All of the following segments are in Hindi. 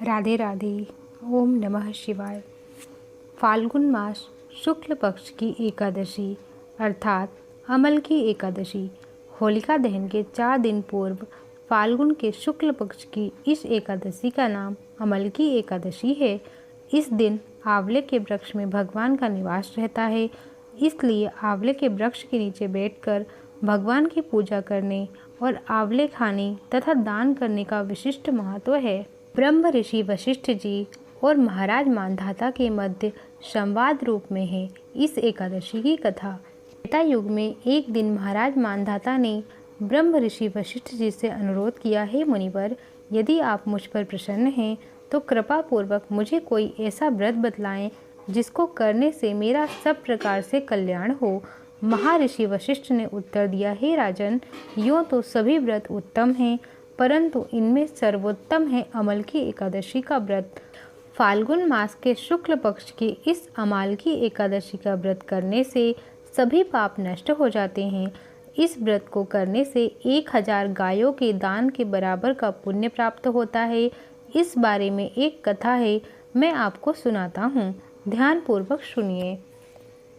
राधे राधे। ओम नमः शिवाय। फाल्गुन मास शुक्ल पक्ष की एकादशी अर्थात अमल की एकादशी होलिका दहन के 4 दिन पूर्व फाल्गुन के शुक्ल पक्ष की इस एकादशी का नाम अमल की एकादशी है। इस दिन आंवले के वृक्ष में भगवान का निवास रहता है, इसलिए आंवले के वृक्ष के नीचे बैठकर भगवान की पूजा करने और आंवले खाने तथा दान करने का विशिष्ट महत्व है। ब्रह्म ऋषि वशिष्ठ जी और महाराज मांधाता के मध्य संवाद रूप में है इस एकादशी की कथा। त्रेता युग में एक दिन महाराज मांधाता ने ब्रह्म ऋषि वशिष्ठ जी से अनुरोध किया, हे मुनिवर, यदि आप मुझ पर प्रसन्न हैं तो कृपा पूर्वक मुझे कोई ऐसा व्रत बतलाएं जिसको करने से मेरा सब प्रकार से कल्याण हो। महर्षि वशिष्ठ ने उत्तर दिया, हे राजन, यूँ तो सभी व्रत उत्तम हैं, परंतु इनमें सर्वोत्तम है अमल की एकादशी का व्रत। फाल्गुन मास के शुक्ल पक्ष की इस अमाल की एकादशी का व्रत करने से सभी पाप नष्ट हो जाते हैं। इस व्रत को करने से 1000 गायों के दान के बराबर का पुण्य प्राप्त होता है। इस बारे में एक कथा है, मैं आपको सुनाता हूँ, ध्यानपूर्वक सुनिए।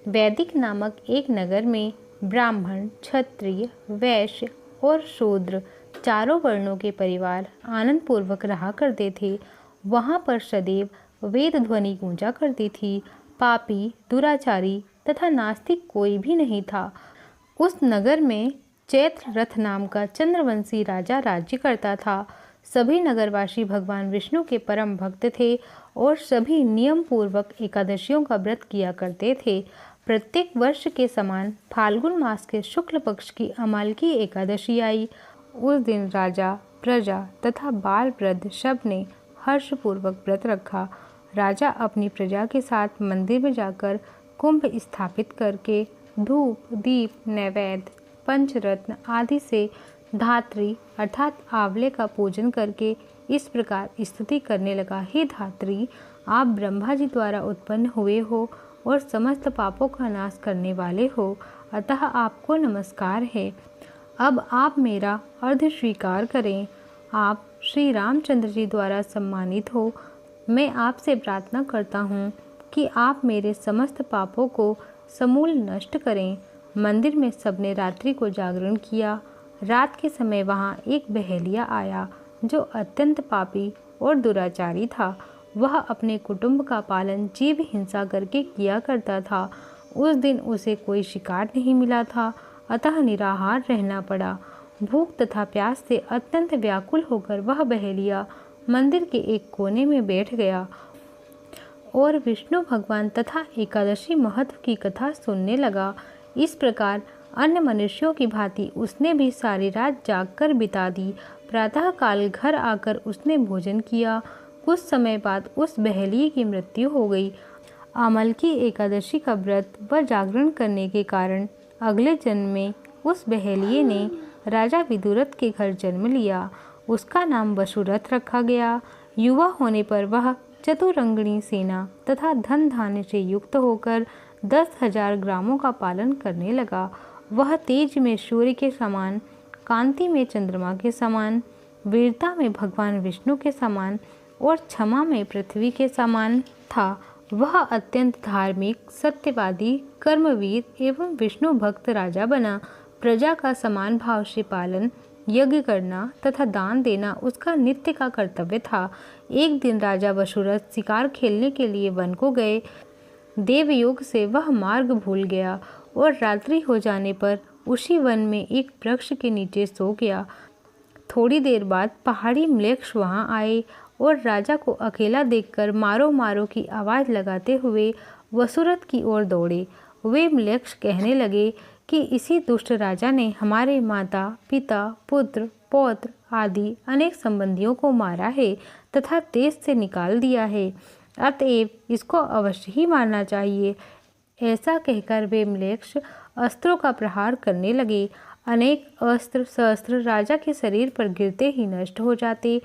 वैदिक नामक एक नगर में ब्राह्मण, क्षत्रिय, वैश्य और शूद्र चारों वर्णों के परिवार आनंद पूर्वक रहा करते थे। वहाँ पर सदैव वेद ध्वनि गूंजा करती थी। पापी, दुराचारी तथा नास्तिक कोई भी नहीं था। उस नगर में चैत्र रथ नाम का चंद्रवंशी राजा राज्य करता था। सभी नगरवासी भगवान विष्णु के परम भक्त थे और सभी नियम पूर्वक एकादशियों का व्रत किया करते थे। प्रत्येक वर्ष के समान फाल्गुन मास के शुक्ल पक्ष की अमाल की एकादशी आई। उस दिन राजा, प्रजा तथा बाल वृद्ध सब ने हर्षपूर्वक व्रत रखा। राजा अपनी प्रजा के साथ मंदिर में जाकर कुंभ स्थापित करके धूप, दीप, नैवेद्य, पंचरत्न आदि से धात्री अर्थात आंवले का पूजन करके इस प्रकार स्तुति करने लगा, हे धात्री, आप ब्रह्मा जी द्वारा उत्पन्न हुए हो और समस्त पापों का नाश करने वाले हो, अतः आपको नमस्कार है। अब आप मेरा अर्घ्य स्वीकार करें। आप श्री रामचंद्र जी द्वारा सम्मानित हो। मैं आपसे प्रार्थना करता हूँ कि आप मेरे समस्त पापों को समूल नष्ट करें। मंदिर में सबने रात्रि को जागरण किया। रात के समय वहाँ एक बहेलिया आया जो अत्यंत पापी और दुराचारी था। वह अपने कुटुंब का पालन जीव हिंसा करके किया करता था। उस दिन उसे कोई शिकार नहीं मिला था, अतः निराहार रहना पड़ा। भूख तथा प्यास से अत्यंत व्याकुल होकर वह बहेलिया मंदिर के एक कोने में बैठ गया और विष्णु भगवान तथा एकादशी महत्व की कथा सुनने लगा। इस प्रकार अन्य मनुष्यों की भांति उसने भी सारी रात जागकर बिता दी। प्रातःकाल घर आकर उसने भोजन किया। कुछ समय बाद उस बहेलिये की मृत्यु हो गई। अमल की एकादशी का व्रत व जागरण करने के कारण अगले जन्म में उस बहेलिये ने राजा विदुरथ के घर जन्म लिया। उसका नाम वसुरथ रखा गया। युवा होने पर वह चतुरंगिणी सेना तथा धन धान्य से युक्त होकर 10,000 ग्रामों का पालन करने लगा। वह तेज में सूर्य के समान, कांति में चंद्रमा के समान, वीरता में भगवान विष्णु के समान और क्षमा में पृथ्वी के समान था। वह अत्यंत धार्मिक, सत्यवादी, कर्मवीर एवं विष्णु भक्त राजा बना। प्रजा का समान भाव से पालन, यज्ञ करना तथा दान देना उसका नित्य का कर्तव्य था। एक दिन राजा वसुरथ शिकार खेलने के लिए वन को गए। देवयोग से वह मार्ग भूल गया और रात्रि हो जाने पर उसी वन में एक वृक्ष के नीचे सो गया। थोड़ी देर बाद पहाड़ी म्लेच्छ वहां आए और राजा को अकेला देखकर मारो मारो की आवाज़ लगाते हुए वसुरथ की ओर दौड़े। वे म्लेच्छ कहने लगे कि इसी दुष्ट राजा ने हमारे माता, पिता, पुत्र, पौत्र आदि अनेक संबंधियों को मारा है तथा देश से निकाल दिया है, अतएव इसको अवश्य ही मारना चाहिए। ऐसा कहकर वे म्लेच्छ अस्त्रों का प्रहार करने लगे। अनेक अस्त्र शस्त्र राजा के शरीर पर गिरते ही नष्ट हो जाते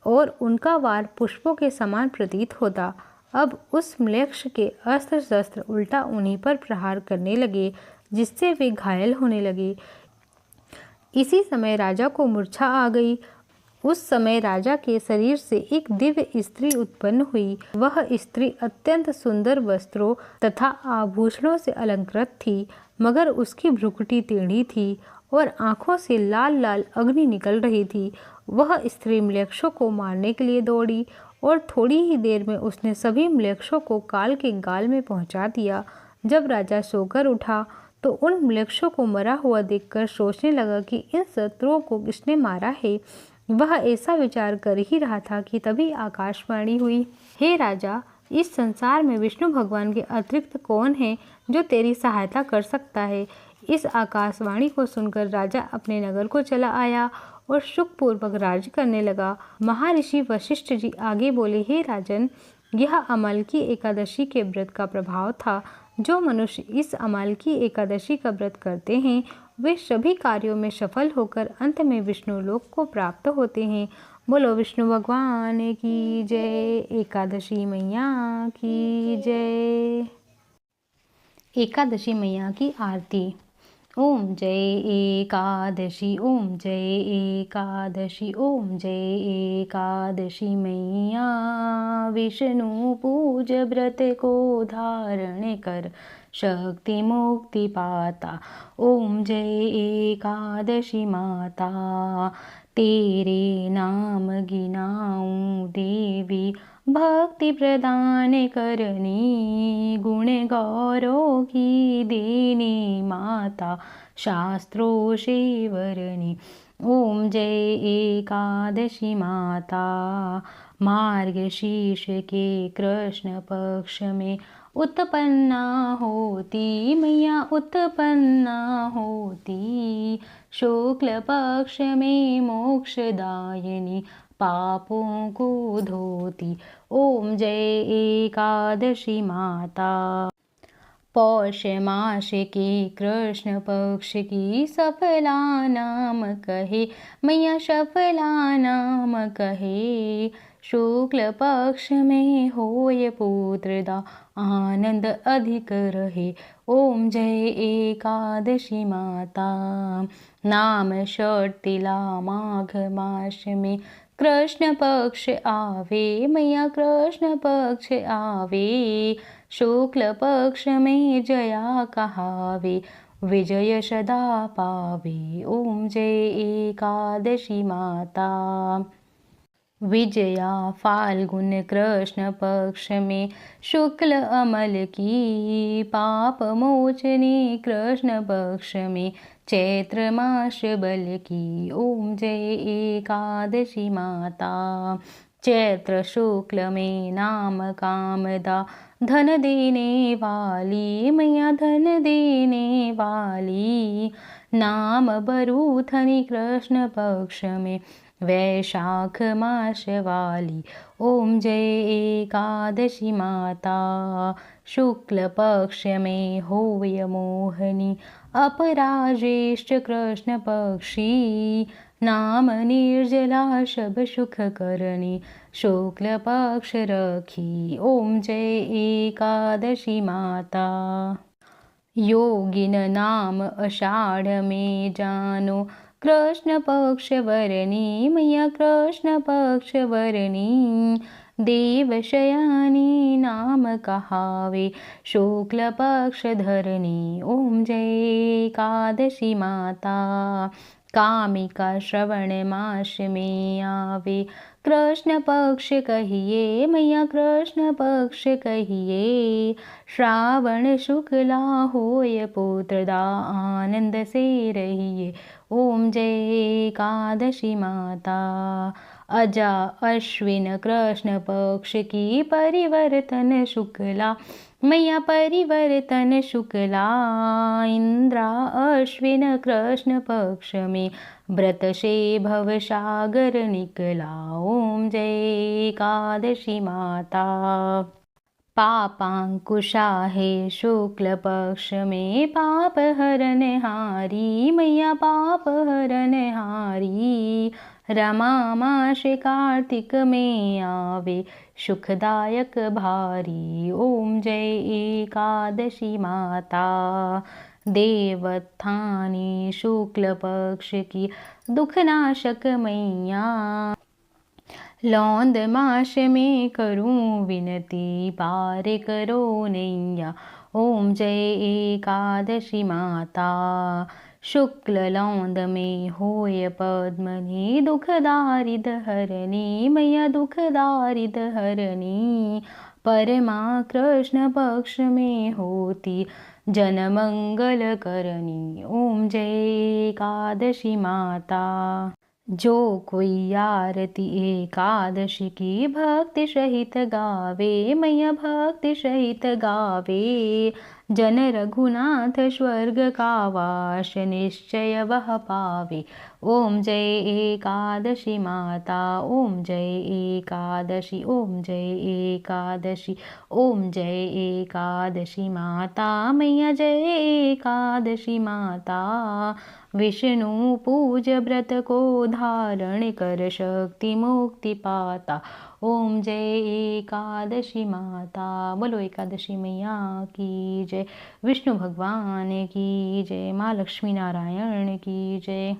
और उनका वार पुष्पों के समान प्रतीत होता। अब उस म्लेच्छ के अस्त्र शस्त्र उल्टा उन्हीं पर प्रहार करने लगे, जिससे वे घायल होने लगे। इसी समय राजा को मूर्छा आ गई। उस समय राजा के शरीर से एक दिव्य स्त्री उत्पन्न हुई। वह स्त्री अत्यंत सुंदर वस्त्रों तथा आभूषणों से अलंकृत थी, मगर उसकी भ्रुकुटी टेढ़ी थी और आंखों से लाल लाल अग्नि निकल रही थी। वह स्त्री म्लेच्छों को मारने के लिए दौड़ी और थोड़ी ही देर में उसने सभी म्लेच्छों को काल के गाल में पहुंचा दिया। जब राजा सोकर उठा तो उन म्लेच्छों को मरा हुआ देखकर सोचने लगा कि इन शत्रुओं को किसने मारा है। वह ऐसा विचार कर ही रहा था कि तभी आकाशवाणी हुई, हे राजा, इस संसार में विष्णु भगवान के अतिरिक्त कौन है जो तेरी सहायता कर सकता है। इस आकाशवाणी को सुनकर राजा अपने नगर को चला आया और सुखपूर्वक राज्य करने लगा। महर्षि वशिष्ठ जी आगे बोले, हे राजन, यह अमालकी एकादशी के व्रत का प्रभाव था। जो मनुष्य इस अमालकी एकादशी का व्रत करते हैं वे सभी कार्यों में सफल होकर अंत में विष्णु लोक को प्राप्त होते हैं। बोलो विष्णु भगवान की जय। एकादशी मैया की जय। एकादशी मैया की आरती। ओम जय एकादशी, ओम जय एकादशी, ओम जय एकादशी मैया। विष्णु पूज व्रत को धारण कर, शक्ति मुक्ति पाता। ओम जय एकादशी माता, तेरे नाम गिनाऊं देवी। भक्ति प्रदान करनी, गुण गौरव की देनी माता। शास्त्रों से वरनी, ओम जय एकादशी माता। मार्गशीर्ष के कृष्ण पक्ष में उत्पन्ना होती मैया, उत्पन्ना होती। शुक्ल पक्ष में मोक्षदायिनी, पापों को धोती। ओम जय एकादशी माता। पौष मास के कृष्ण पक्ष की सफला नाम कहे मैया, सफला नाम कहे। शुक्ल पक्ष में होय पुत्रदा, आनंद अधिक रहे। ओम जय एकादशी माता। नाम षष्ठीला माघ मास में कृष्ण पक्ष आवे मैया, कृष्ण पक्ष आवे। शुक्ल पक्ष में जया कहावे, विजय सदा पावे। ओम जय एकादशी माता। विजया फाल्गुन कृष्ण पक्ष में शुक्ल अमल की, पाप मोचनी कृष्ण पक्ष में चैत्र मास बल की। ओम जय एकादशी माता। चैत्र शुक्ल में नाम कामदा, धन देने वाली मैया, धन देने वाली। नाम बरूथनी कृष्ण पक्ष में वैशाख मास वाली। ओम जय एकादशी माता। शुक्ल पक्ष में होय मोहनी, अपराजेष्ठ कृष्ण पक्षी। नाम निर्जला शब सुख करणी, शुक्ल पक्ष रखी। ओम जय एकादशी माता। योगिन नाम आषाढ़ में जानो, कृष्ण पक्ष वरनी मैया, कृष्ण पक्ष वरनी। देवशयानी नाम कहावे, शुक्ल पक्ष धरनी। ओम जय एकादशी माता। कामिका श्रवण मास में आवे, कृष्ण पक्ष कहिए मैया, कृष्ण पक्ष कहिए। श्रावण शुक्ला होय पुत्रदा, आनंद से रहिए। ओम जय एकादशी माता। अजा अश्विन कृष्ण पक्ष की परिवर्तन शुक्ला मैया, परिवर्तन शुक्ला। इंद्रा अश्विन कृष्ण पक्ष में व्रत से भवसागर निकला। ओम जय एकादशी माता। पापांकुशा है शुक्ल पक्ष में, पाप हरन हारी मैया, पाप हरन हारी। रमा मास कार्तिक में आवे, सुखदायक भारी। ओम जय एकादशी माता। देवत्थानी शुक्ल पक्ष की दुखनाशक मैया। लौंद मास में करूं विनती पार करो नैया। ओम जय एकादशी माता। शुक्ल लौंद में होय पद्मनी दुख दारिद हरणी मैया दुख दारिद हरणी। परमा कृष्ण पक्ष में होती जन मंगल करनी। ओम जय एकादशी माता। जो कोई आरती एकादशी की भक्ति सहित गावे मैया भक्ति सहित गावे। जन रघुनाथ स्वर्ग का वास निश्चय वह पावे। ओम जय एकादशी माता। ओम जय एकादशी। ओम जय एकादशी। ओम जय एकादशी माता मैया जय एकादशी माता। विष्णु पूज व्रत को धारण कर शक्ति मुक्ति पाता। ओम जय एकादशी माता। बोलो एकादशी मैया की जय। विष्णु भगवान की जय। माँ लक्ष्मी नारायण की जय।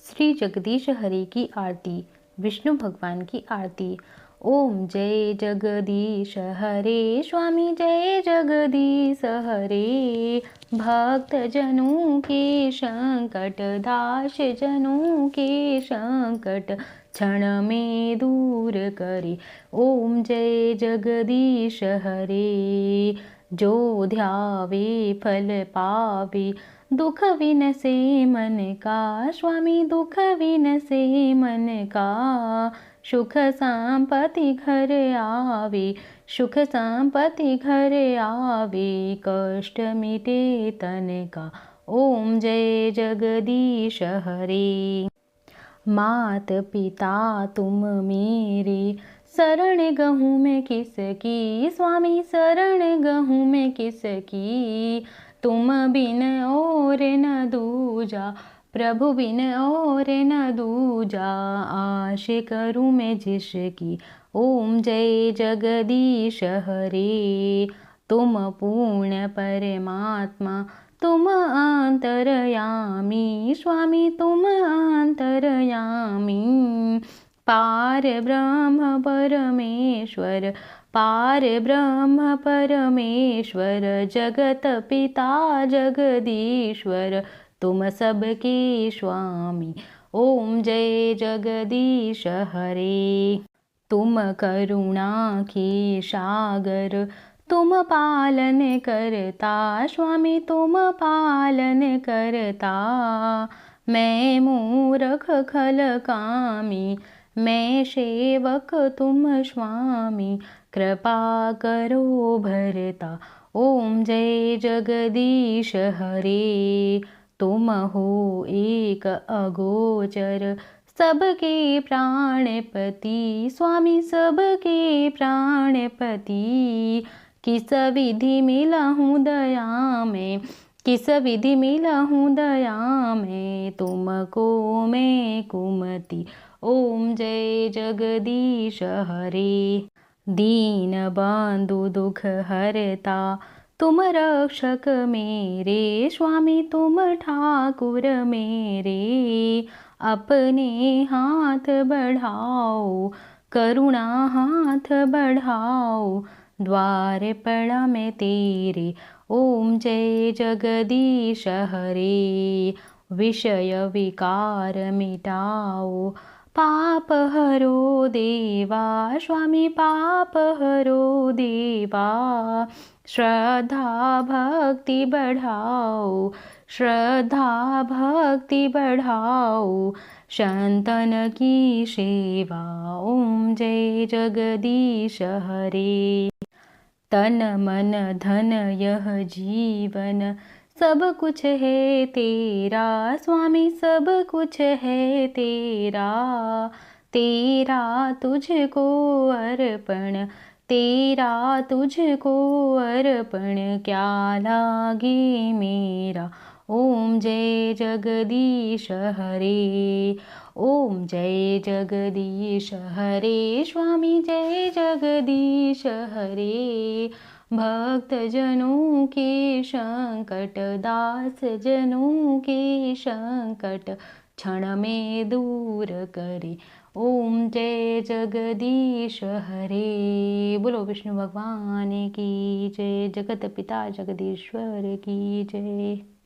श्री जगदीश हरि की आरती। विष्णु भगवान की आरती। ओम जय जगदीश हरे स्वामी जय जगदीश हरे। भक्त जनों के संकट दास जनों के संकट क्षण में दूर करे। ओम जय जगदीश हरे। जो ध्यावे फल पावे दुख विनसे मन का। स्वामी दुख विनसे मन का। सुख संपत्ति घर आवे सुख संपत्ति घर आवे। कष्ट मिटे तन का। ओम जय जगदीश हरे। मात पिता तुम मेरे शरण गहूँ मैं किसकी। स्वामी शरण गहूँ मैं किसकी। तुम बिन और न दूजा प्रभु बिन और न दूजा। आश करूँ मैं जिसकी। ओम जय जगदीश हरे। तुम पूर्ण परमात्मा तुम अंतरयामी। स्वामी तुम अंतरयामी। पार ब्रह्म परमेश्वर पार ब्रह्म परमेश्वर। जगत पिता जगदीश्वर तुम सबके स्वामी। ओम जय जगदीश हरे। तुम करुणा के सागर तुम पालन करता। स्वामी तुम पालन करता। मैं मूरख खल कामी मैं सेवक तुम स्वामी। कृपा करो भरता। ओम जय जगदीश हरे। तुम हो एक अगोचर सबके प्राणपति। स्वामी सबके प्राणपति। किस विधि मिला हूँ दया में किस विधि मिला हूँ दया में। तुमको मैं कुमति। ओम जय जगदीश हरे। दीन बंधु दुख हरता तुम रक्षक मेरे। स्वामी तुम ठाकुर मेरे। अपने हाथ बढ़ाओ करुणा हाथ बढ़ाओ। द्वार पड़ा मैं तेरे। ओम जय जगदीश हरे। विषय विकार मिटाओ पाप हरो देवा। स्वामी पाप हरो देवा। श्रद्धा भक्ति बढ़ाओ श्रद्धा भक्ति बढ़ाओ। संतन की सेवा। ओम जय जगदीश हरे। तन मन धन यह जीवन सब कुछ है तेरा। स्वामी सब कुछ है तेरा। तेरा तुझको अर्पण तेरा तुझको अर्पण। क्या लागे मेरा। ओम जय जगदीश हरे। ओम जय जगदीश हरे। स्वामी जय जगदीश हरे। भक्त जनों के संकट, दास जनों के संकट क्षण में दूर करे। ओम जय जगदीश हरे। बोलो विष्णु भगवान की जय, जगत पिता जगदीश्वर की जय।